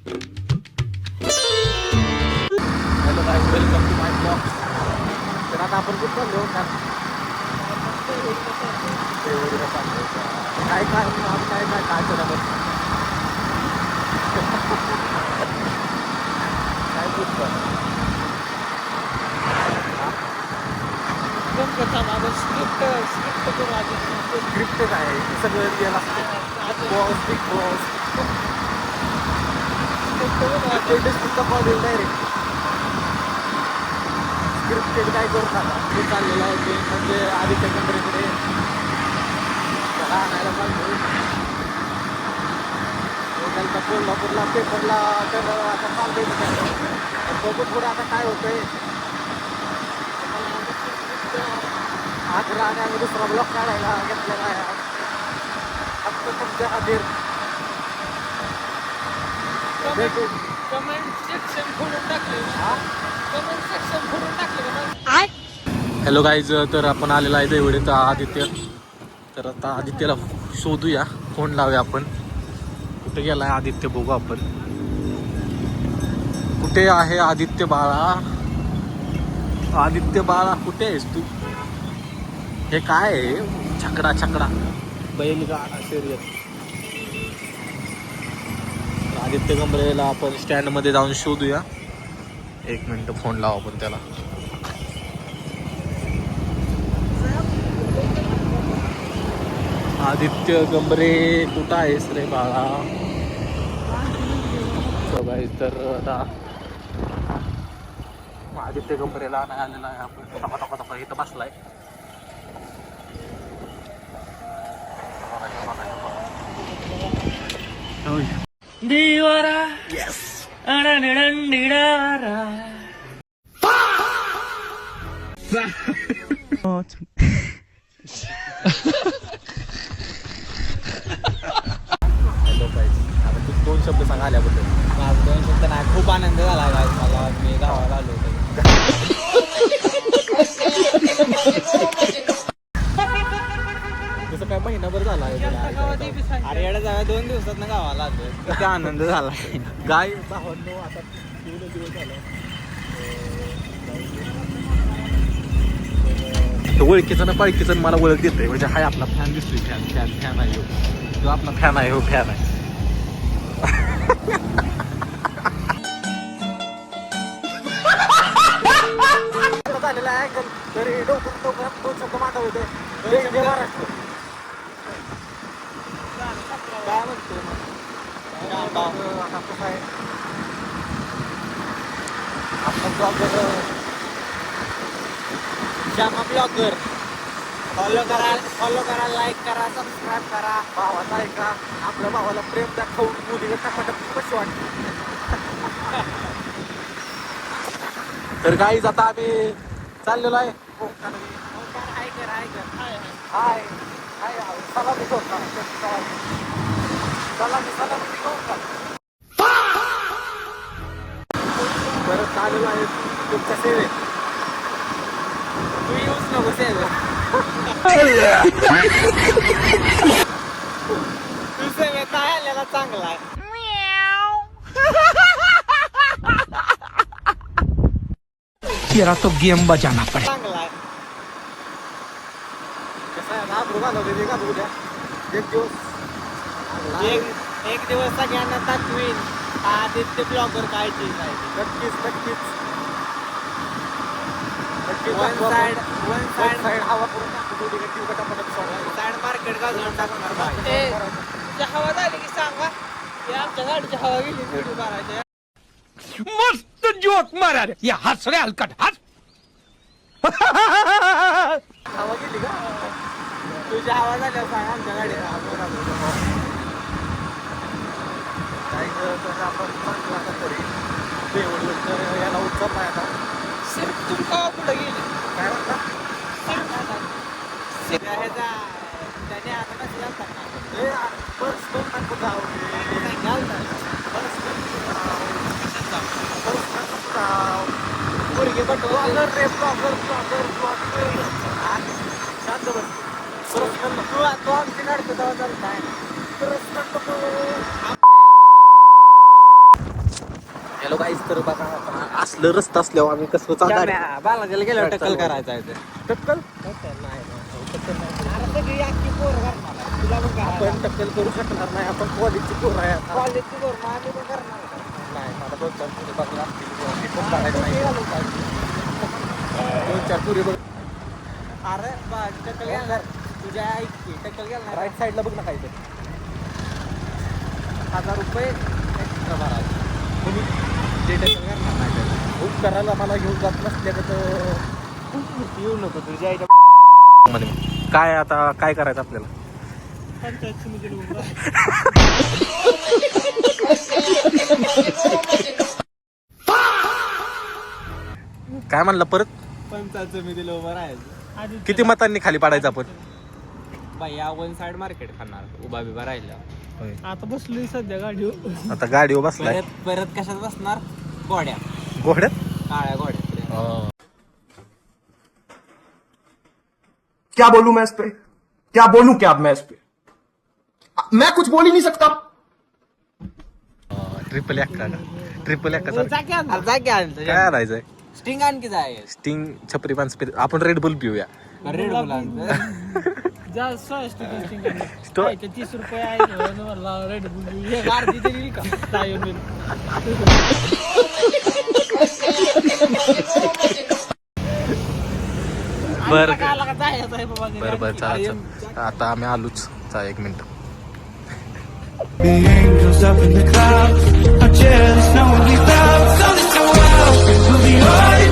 Hello guys, welcome to my blog. तर आता आपण कुठं चाललो का काय काय काय काय काय करत काय बोलतो स्क्रिप्ट करू आधी. स्क्रिप्ट काय सगळं रिअल असतं. Boss big boss direct scripted काय करू नका. ते चाललेलं आहे ते म्हणजे आदित्य कंपनीकडे त्याला आणायला चालतो. त्यांचा कोल्हापूरला पेपरला तर आता चालतंय. बघू पुढे आता काय होतंय. आज राहणे आम्ही दुसरा ब्लॉक काढायला घेतलेला आहे फक्त तुमच्या खातीर. कमेंट सेक्शन खोलून टाकले. कमेंट सेक्शन खोलून टाकले. हॅलो गाईज, तर आपण आलेला आहे देवडीत आदित्य. तर आता आदित्यला शोधूया, फोन लावूया आपण. कुठे गेलाय आदित्य बघू आपण. कुठे आहे आदित्य बाळा? आदित्य बाळा कुठे आहेस तू? हे काय आहे? छकडा छकडा बैलगाडा शर्यत. आदित्य गंभरेला आपण स्टँड मध्ये जाऊन शोधूया. एक मिनिट, फोन लावू आपण त्याला. आदित्य गंभरे कुठं आहेस रे बाळा? तर आता आदित्य गंभरेला नाही आलेला आहे आपण. इथं बसलाय. दीवारा येस. अडनिडनिडारा. हॅलो गाईज, आता तू 2 शब्द सांग आल्याबद्दल. माझं 2 शब्द नाही, खूप आनंद झाला गाईज मला. मी गावाला आलो होतो. जसं काय महिनाभर झाला आहे. अरे येडा जाव्या 2 दिवसात गावाला आलो. किती आनंद झाला. गाय भावांनो, आता 2 दिवस झाला. ओळखीचं ना पाळखीचं मला ओळख देतोय. म्हणजे हाय आपला फॅन दिसतोय. फॅन आहे तो आपला फॅन आहे. हो फॅन आहे. झालेला आहे तरी डोकं 2 शब्द मांडव होते. महाराष्ट्र काय म्हणतो आता कसं आहे आपला ब्लॉगर जामा ब्लॉगर. फॉलो करा, लाईक करा, सबस्क्राईब करा. भावाचा ऐका. आपल्या भावाला प्रेम दाखवून मुलीला टपाटप कशी वाटते. तर गाईज आता आम्ही चाललेलो आहे. हाय सलामी घेऊन परत आलेलो आहे तुमच्या सेवेत. तू येऊच नको सेवेत. तू सेवेत नाही आलेला चांगला आहे. तेरा तो गेम बजाना पड़े. चांगला आहे. कसं आहे ना, भृगा नव्हते का उद्या एक दिवस एक दिवस सगळ्यांना दाखवीन आदित्य ब्लॉगर काय चीज आहे. नक्कीच वन साइड हवा करून टाकतो. टपाटप साइड मार्केट गाजवून टाकणार बाई. हवा झाली की सांगा. हे आमच्या गाडीची हवा गेली व्हिडिओ मारायच्या. मस्त जोक मारा रे. या हस रे हलकट हस. हवा गेली का? तुझी हवा झाल्यावर सांग आमच्या गाडीला. काही तर आपण चांगला आता तरी देवळीवर तर याला उत्सव आहे आता. सिर्फ तुम का पुढे गेली. काय म्हणता? ह्याचा त्याने आता नसेल असताना पर्सनल नको जाऊ मुलगी ब्लॉगर रे ब्लॉगर शांत बस. पर्सनल तू आमची काढतो तेव्हा चालत आहे. पर्सनल नको. काहीच तर बघा आता असलं रस्ता असल्यावर आम्ही कसं चालणार बालाजीला गेल्यावर टक्कल करायचं आहे ते. टक्कल आपण टक्कल करू शकणार नाही. आपण कॉलेजची पोर आहे आता. नाही मला 2-4 पुढे बघा असतील. ते पण काढायचं नाही. 2-4 पुढे बघ. अरे टक्कल घ्यायला तुझ्या ऐक टक्कल घ्यायला राईट साईडला बघ ना काय ते 1000 रुपये एक्स्ट्रा भरायचे. तुम्ही ते टक्कल करणार नाही त्याला. बुक करायला मला घेऊन जात नसल्या तर येऊ नको तुझ्या आईच्या मध्ये काय आता काय करायचं आपल्याला. काय म्हणलं परत. पंचायत समितीला उभं राहायचं. किती मतांनी खाली पाडायचं आपण. बाई या वन साइड मार्केट खाणार उभा बिभा राहिला. आता बसलोय सध्या गाडीवर. आता गाडीवर बसलाय परत कशात बसणार गोड्या घोड्यात. काळ्या गोड्या. क्या बोलूं मैं इस पे, क्या बोलूं क्या मैं इस पे, मैं कुछ बोल ही नहीं सकता. ट्रिपल एक्का काय काय आणायचंय. स्टिंग आणखी जाय स्टिंग छपरी माणसं आपण रेड बुल पिऊया. रेड मुलांचं जा 30 रुपये आहे मला रेड बुल हे अर्धी तरी का जाऊन बर जायचं आहे बाबा. बर चला आता आम्ही आलोच. चा 1 minute. The angels up in the clouds are jealous, knowing we felt something so wild. We'll be right